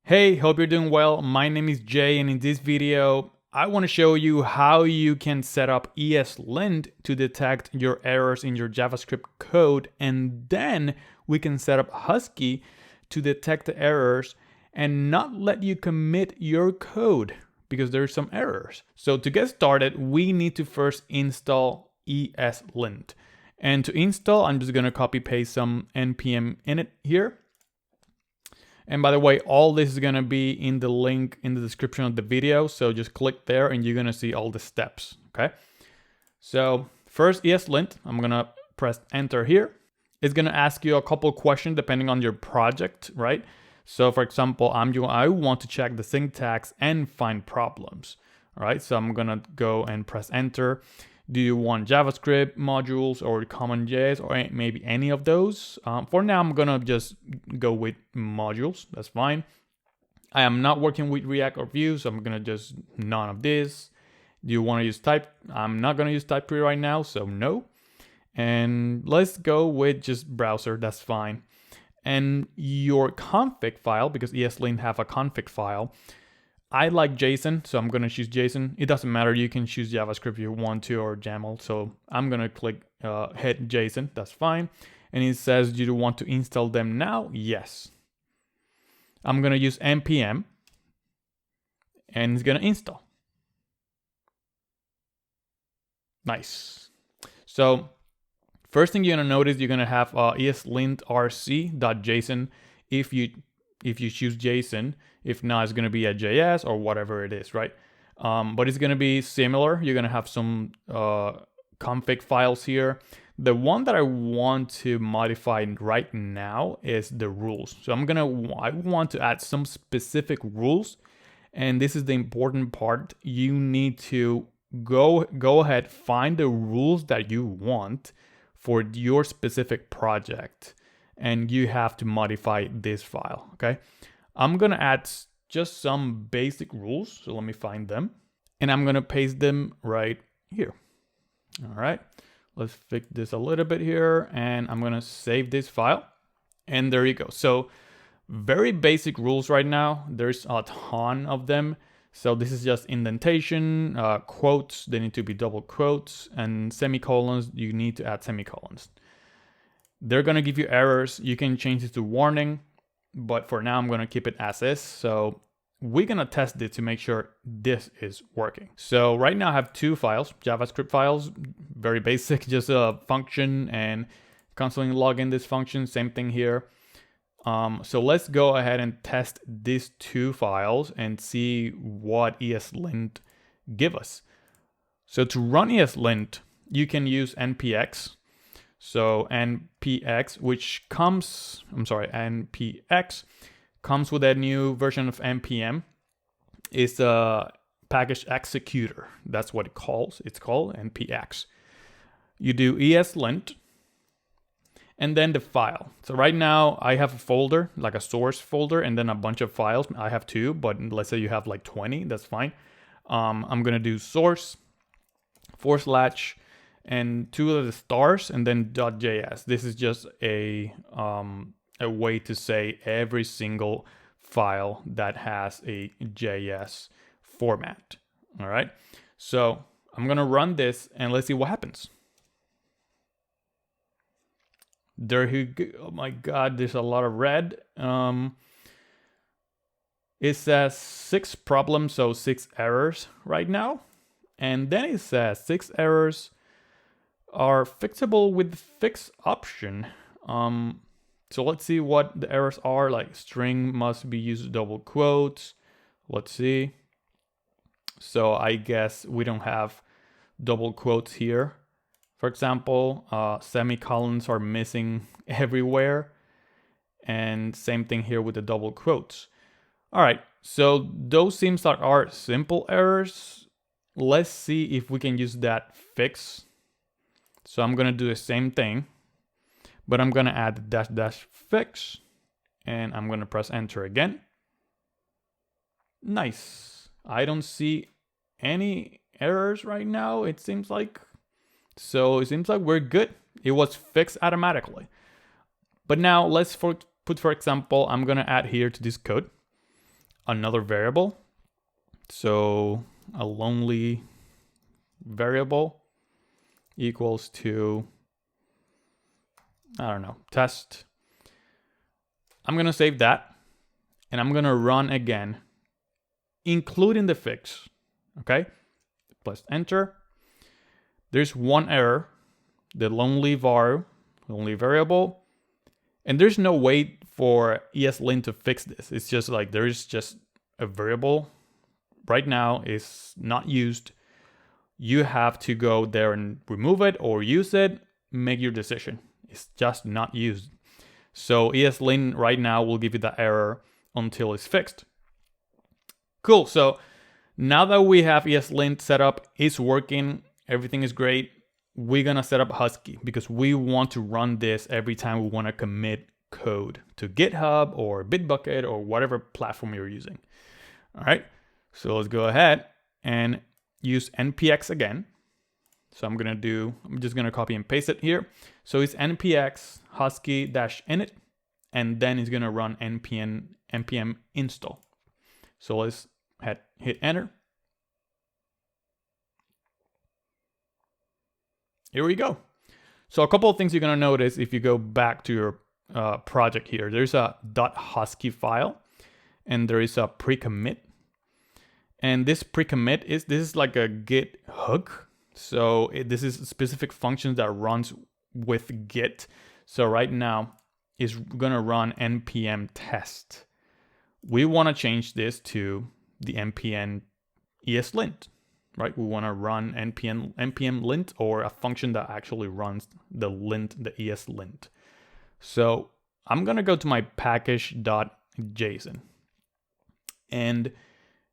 Hey, hope you're doing well. My name is Jay, and in this video, I want to show you how you can set up ESLint to detect your errors in your JavaScript code, and then we can set up Husky to detect the errors and not let you commit your code because there's some errors. So to get started, we need to first install ESLint. And to install, I'm just going to copy paste some npm init here. And by the way, all this is going to be in the link in the description of the video. So just click there and you're going to see all the steps. Okay. So first ESLint, I'm going to press enter here. It's going to ask you a couple questions depending on your project, right? So for example, I want to check the syntax and find problems. All right. So I'm going to go and press enter. Do you want JavaScript modules or CommonJS or maybe any of those? For now, I'm gonna just go with modules. That's fine. I am not working with React or Vue, so I'm gonna just none of this. Do you want to use type? I'm not gonna use type3 right now, so no. And let's go with just browser. That's fine. And your config file, because ESLint have a config file. I like JSON, so I'm going to choose JSON. It doesn't matter. You can choose JavaScript if you want to or YAML. So I'm going to click hit JSON. That's fine. And it says, do you want to install them now? Yes. I'm going to use npm and it's going to install. Nice. So first thing you're going to notice, you're going to have ESLint.rc.json if you choose JSON. If not, it's going to be a JS or whatever it is, right? But it's going to be similar. You're going to have some config files here. The one that I want to modify right now is the rules. So I want to add some specific rules. And this is the important part. You need to go ahead, find the rules that you want for your specific project. And you have to modify this file, okay? I'm gonna add just some basic rules, so let me find them. And I'm gonna paste them right here. All right, let's fix this a little bit here, and I'm gonna save this file. And there you go. So very basic rules right now. There's a ton of them. So this is just indentation, quotes, they need to be double quotes, and semicolons, you need to add semicolons. They're gonna give you errors. You can change it to warning, but for now I'm gonna keep it as is. So we're gonna test it to make sure this is working. So right now I have two files, JavaScript files, very basic, just a function and constantly log in this function, same thing here. So let's go ahead and test these two files and see what ESLint give us. So to run ESLint, you can use npx. So npx, npx comes with a new version of npm. It's a package executor. That's what it's called npx. You do ESLint and then the file. So right now I have a folder, like a source folder, and then a bunch of files. I have two, but let's say you have like 20, that's fine. I'm gonna do source / and two of the stars and then .js. This is just a way to say every single file that has a JS format. All right. So I'm going to run this and let's see what happens. There you go. Oh my God, there's a lot of red. It says 6 problems, so 6 errors right now. And then it says 6 errors are fixable with the fix option. So let's see what the errors are. Like string must be used double quotes. Let's see. So I guess we don't have double quotes here. For example, semicolons are missing everywhere. And same thing here with the double quotes. All right, so those seems like are simple errors. Let's see if we can use that fix. So I'm gonna do the same thing, but I'm gonna add --fix and I'm gonna press enter again. Nice. I don't see any errors right now, it seems like. So it seems like we're good. It was fixed automatically. But now let's put, for example, I'm gonna add here to this code. another variable. So a lonely variable equals to, I don't know, test. I'm gonna save that and I'm gonna run again, including the fix. Okay, press enter. There's one error, the lonely variable, and there's no way for ESLint to fix this. It's just like there's just a variable right now is not used. You have to go there and remove it or use it, make your decision. It's just not used. So ESLint right now will give you that error until it's fixed. Cool, so now that we have ESLint set up, it's working, everything is great, we're gonna set up Husky because we want to run this every time we wanna commit code to GitHub or Bitbucket or whatever platform you're using. All right, so let's go ahead and use npx again. So I'm just gonna copy and paste it here. So it's npx husky-init, and then it's gonna run npm install. So let's hit enter. Here we go. So a couple of things you're gonna notice if you go back to your project here. There's a .husky file, and there is a pre-commit. And this pre-commit this is like a Git hook. So this is specific functions that runs with Git. So right now it's gonna run npm test. We want to change this to the npm ESLint, right? We want to run npm lint, or a function that actually runs the ESLint. So I'm gonna go to my package.json, and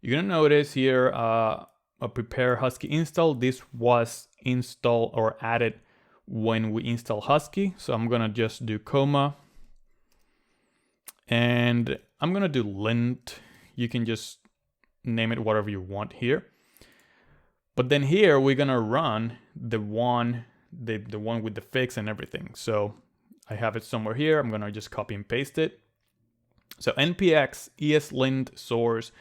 you're gonna notice here a prepare Husky install. This was installed or added when we install Husky. So I'm gonna just do comma, and I'm gonna do lint. You can just name it whatever you want here. But then here we're gonna run the one with the fix and everything. So I have it somewhere here. I'm gonna just copy and paste it. So npx ESLint source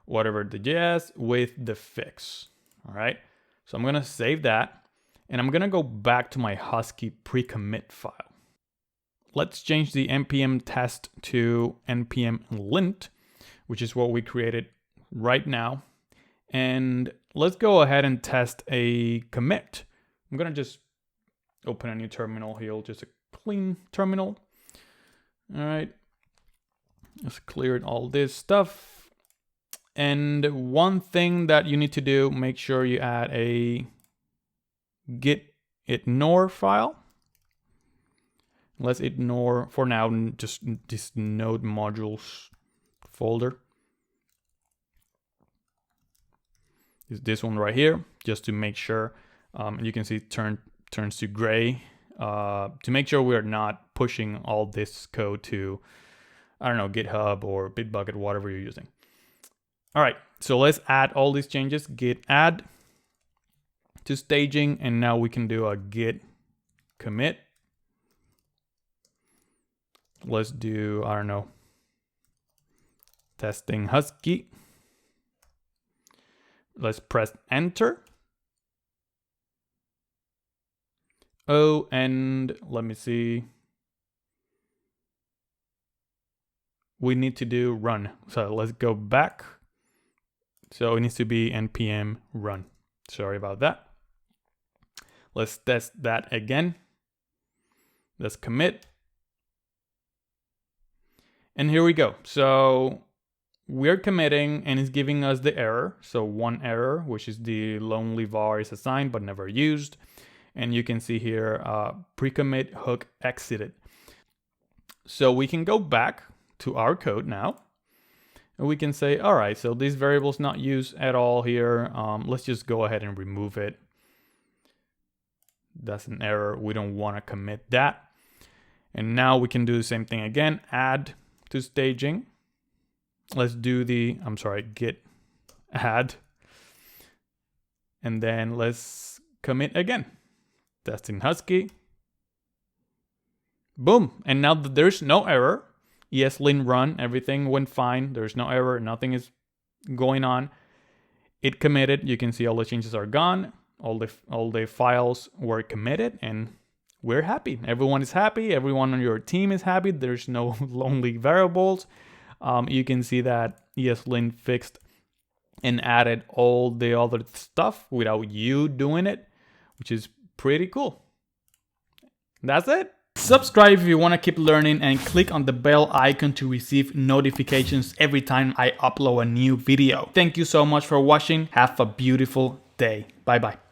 whatever the JS with the fix. All right. So I'm gonna save that, and I'm gonna go back to my Husky pre-commit file. Let's change the npm test to npm lint, which is what we created right now. And let's go ahead and test a commit. I'm gonna just open a new terminal here, just a clean terminal. All right, just cleared all this stuff. And one thing that you need to do, make sure you add a git ignore file. Let's ignore for now just this node modules folder. Is this one right here, just to make sure. And you can see it turns to gray, to make sure we're not pushing all this code to, I don't know, GitHub or Bitbucket, whatever you're using. All right, so let's add all these changes. Git add to staging, and now we can do a git commit. Let's do, I don't know, testing Husky. Let's press enter. Oh, and let me see. We need to do run. So let's go back. So it needs to be npm run. Sorry about that. Let's test that again. Let's commit. And here we go. So we're committing and it's giving us the error. So one error, which is the lonely var is assigned but never used. And you can see here, pre-commit hook exited. So we can go back to our code now. And we can say, all right, so this variable is not used at all here. Let's just go ahead and remove it. That's an error. We don't want to commit that. And now we can do the same thing again. Add to staging. Let's do the, git add. And then let's commit again. Testing Husky. Boom. And now that there's no error, ESLint run, everything went fine. There's no error, nothing is going on. It committed. You can see all the changes are gone. All the files were committed, and we're happy. Everyone is happy. Everyone on your team is happy. There's no lonely variables. You can see that ESLint fixed and added all the other stuff without you doing it, which is pretty cool. That's it. Subscribe if you want to keep learning, and click on the bell icon to receive notifications every time I upload a new video. Thank you so much for watching. Have a beautiful day. Bye bye.